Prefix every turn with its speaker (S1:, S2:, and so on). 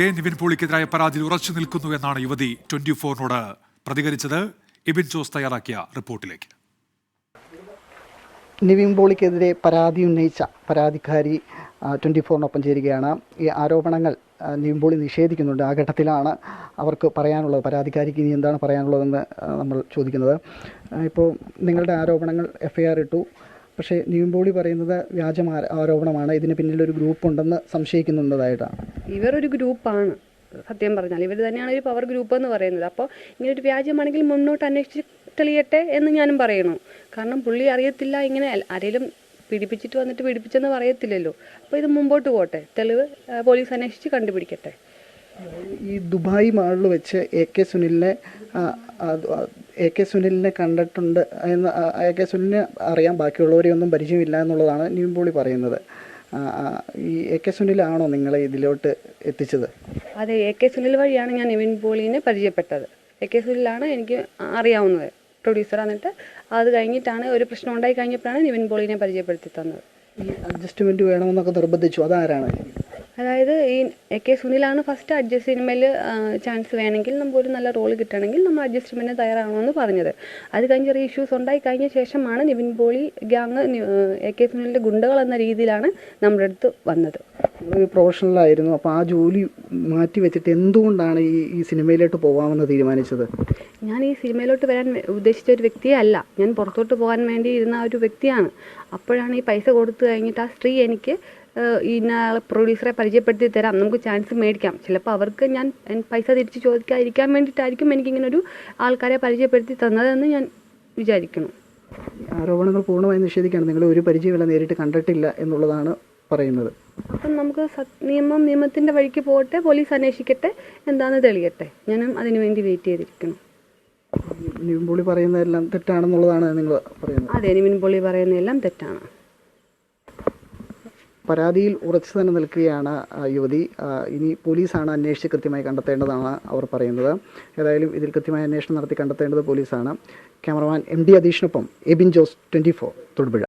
S1: നിവിൻ പോളിക്കെതിരായ പരാതിയിൽ ഉറച്ചു നിൽക്കുന്നു എന്നാണ് യുവതി 24-നോട് പ്രതികരിച്ചത്. എബിൻ ജോസ് തയ്യാറാക്കിയ റിപ്പോർട്ടിലേക്ക്.
S2: നിവിൻ പോളിക്കെതിരെ പരാതി ഉന്നയിച്ച പരാതിക്കാരി 24-നൊപ്പം ചേരുകയാണ്. ഈ ആരോപണങ്ങൾ നിവിൻ പോളി നിഷേധിക്കുന്നുണ്ട്. ആ ഘട്ടത്തിലാണ് അവർക്ക് പറയാനുള്ളത്, പരാതിക്കാരിക്ക് ഇനി എന്താണ് പറയാനുള്ളതെന്ന് നമ്മൾ ചോദിക്കുന്നത്. ഇപ്പോൾ നിങ്ങളുടെ ആരോപണങ്ങൾ FIR ഇട്ടു, പക്ഷേ നിവിൻ പോളി പറയുന്നത് വ്യാജ ആരോപണമാണ്, ഇതിന് പിന്നിലൊരു ഗ്രൂപ്പ് ഉണ്ടെന്ന് സംശയിക്കുന്നുണ്ടതായിട്ടാണ്.
S3: ഇവരൊരു ഗ്രൂപ്പാണ്, സത്യം പറഞ്ഞാൽ ഇവർ തന്നെയാണ് ഒരു പവർ ഗ്രൂപ്പ് എന്ന് പറയുന്നത്. അപ്പോൾ ഇങ്ങനെ ഒരു വ്യാജമാണെങ്കിൽ മുന്നോട്ട് അന്വേഷിച്ച് തെളിയട്ടെ എന്ന് ഞാനും പറയണു. കാരണം പുള്ളി അറിയത്തില്ല, ഇങ്ങനെ ആരെങ്കിലും പീഡിപ്പിച്ചിട്ട് വന്നിട്ട് പീഡിപ്പിച്ചെന്ന് പറയത്തില്ലല്ലോ. അപ്പോൾ ഇത് മുമ്പോട്ട് പോട്ടെ, തെളിവ് പോലീസ് അന്വേഷിച്ച് കണ്ടുപിടിക്കട്ടെ.
S2: ഈ ദുബായ് മാളിൽ വെച്ച് AK സുനിലിനെ കണ്ടിട്ടുണ്ട് എന്ന്, AK സുനിലിനെ അറിയാം, ബാക്കിയുള്ളവരെയൊന്നും പരിചയമില്ല എന്നുള്ളതാണ് നിവിൻ പോളി പറയുന്നത്. ഈ AK സുനിലാണോ നിങ്ങളെ ഇതിലോട്ട് എത്തിച്ചത്?
S3: അതെ, AK സുനിൽ വഴിയാണ് ഞാൻ നിവിൻ പോളിനെ പരിചയപ്പെട്ടത്. AK സുനിലാണ് എനിക്ക് അറിയാവുന്നത്, പ്രൊഡ്യൂസർ. എന്നിട്ട് അത് കഴിഞ്ഞിട്ടാണ് ഒരു പ്രശ്നം ഉണ്ടായി കഴിഞ്ഞപ്പോഴാണ് നിവിൻ പോളിനെ പരിചയപ്പെടുത്തി തന്നത്.
S2: ഈ അഡ്ജസ്റ്റ്മെൻറ്റ് വേണമെന്നൊക്കെ നിർബന്ധിച്ചു, അതാരാണ്?
S3: അതായത് ഈ AK സുനിലാണ് ഫസ്റ്റ് അഡ്ജസ്റ്റ് സിനിമയിൽ ചാൻസ് വേണമെങ്കിൽ, നമുക്കൊരു നല്ല റോൾ കിട്ടണമെങ്കിൽ നമ്മൾ അഡ്ജസ്റ്റ്മെൻറ്റ് തയ്യാറാവണമെന്ന് പറഞ്ഞത്. അത് കഴിഞ്ഞ് ചെറിയ ഇഷ്യൂസ് ഉണ്ടായി കഴിഞ്ഞ ശേഷമാണ് നിവിൻ പോളി ഗ്യാങ് AK സുനിലിൻ്റെ ഗുണ്ടകൾ എന്ന രീതിയിലാണ് നമ്മുടെ അടുത്ത് വന്നത്.
S2: പ്രൊഫഷണലായിരുന്നു, അപ്പോൾ ആ ജോലി മാറ്റി വെച്ചിട്ട് എന്തുകൊണ്ടാണ് ഈ സിനിമയിലോട്ട് പോകാമെന്ന് തീരുമാനിച്ചത്?
S3: ഞാൻ ഈ സിനിമയിലോട്ട് വരാൻ ഉദ്ദേശിച്ച ഒരു വ്യക്തിയെ അല്ല, ഞാൻ പുറത്തോട്ട് പോകാൻ വേണ്ടി ഇരുന്ന ഒരു വ്യക്തിയാണ്. അപ്പോഴാണ് ഈ പൈസ കൊടുത്തു കഴിഞ്ഞിട്ട് ആ സ്ത്രീ എനിക്ക് ഇന്ന പ്രൊഡ്യൂസറെ പരിചയപ്പെടുത്തി തരാം, നമുക്ക് ചാൻസ് മേടിക്കാം, ചിലപ്പോൾ അവർക്ക് ഞാൻ പൈസ തിരിച്ച് ചോദിക്കാതിരിക്കാൻ വേണ്ടിയിട്ടായിരിക്കും എനിക്കിങ്ങനെ ഒരു ആൾക്കാരെ പരിചയപ്പെടുത്തി തന്നതെന്ന് ഞാൻ വിചാരിക്കുന്നു.
S2: ആരോപണങ്ങൾ പൂർണ്ണമായി നിഷേധിക്കുകയാണ്, നിങ്ങൾ ഒരു പരിചയമില്ല, നേരിട്ട് കണ്ടിട്ടില്ല എന്നുള്ളതാണ് പറയുന്നത്.
S3: അപ്പം നമുക്ക് നിയമത്തിൻ്റെ വഴിക്ക് പോകട്ടെ, പോലീസ് അന്വേഷിക്കട്ടെ, എന്താണെന്ന് തെളിയട്ടെ. ഞാനും അതിനു വേണ്ടി വെയിറ്റ് ചെയ്തിരിക്കുന്നു.
S2: നിവിൻ പോളി പറയുന്നതെല്ലാം തെറ്റാണെന്നുള്ളതാണ് നിങ്ങൾ പറയുന്നത്?
S3: അതെ, നിവിൻ പോളി പറയുന്നതെല്ലാം തെറ്റാണ്.
S2: പരാതിയിൽ ഉറച്ചു തന്നെ നിൽക്കുകയാണ് യുവതി. ഇനി പോലീസാണ് അന്വേഷിച്ച് കൃത്യമായി കണ്ടെത്തേണ്ടതാണ് അവർ പറയുന്നത്. ഏതായാലും ഇതിൽ കൃത്യമായ അന്വേഷണം നടത്തി കണ്ടെത്തേണ്ടത് പോലീസാണ്. ക്യാമറമാൻ MD അധീഷിനൊപ്പം എബിൻ ജോസ്, 24 തൊടുപുഴ.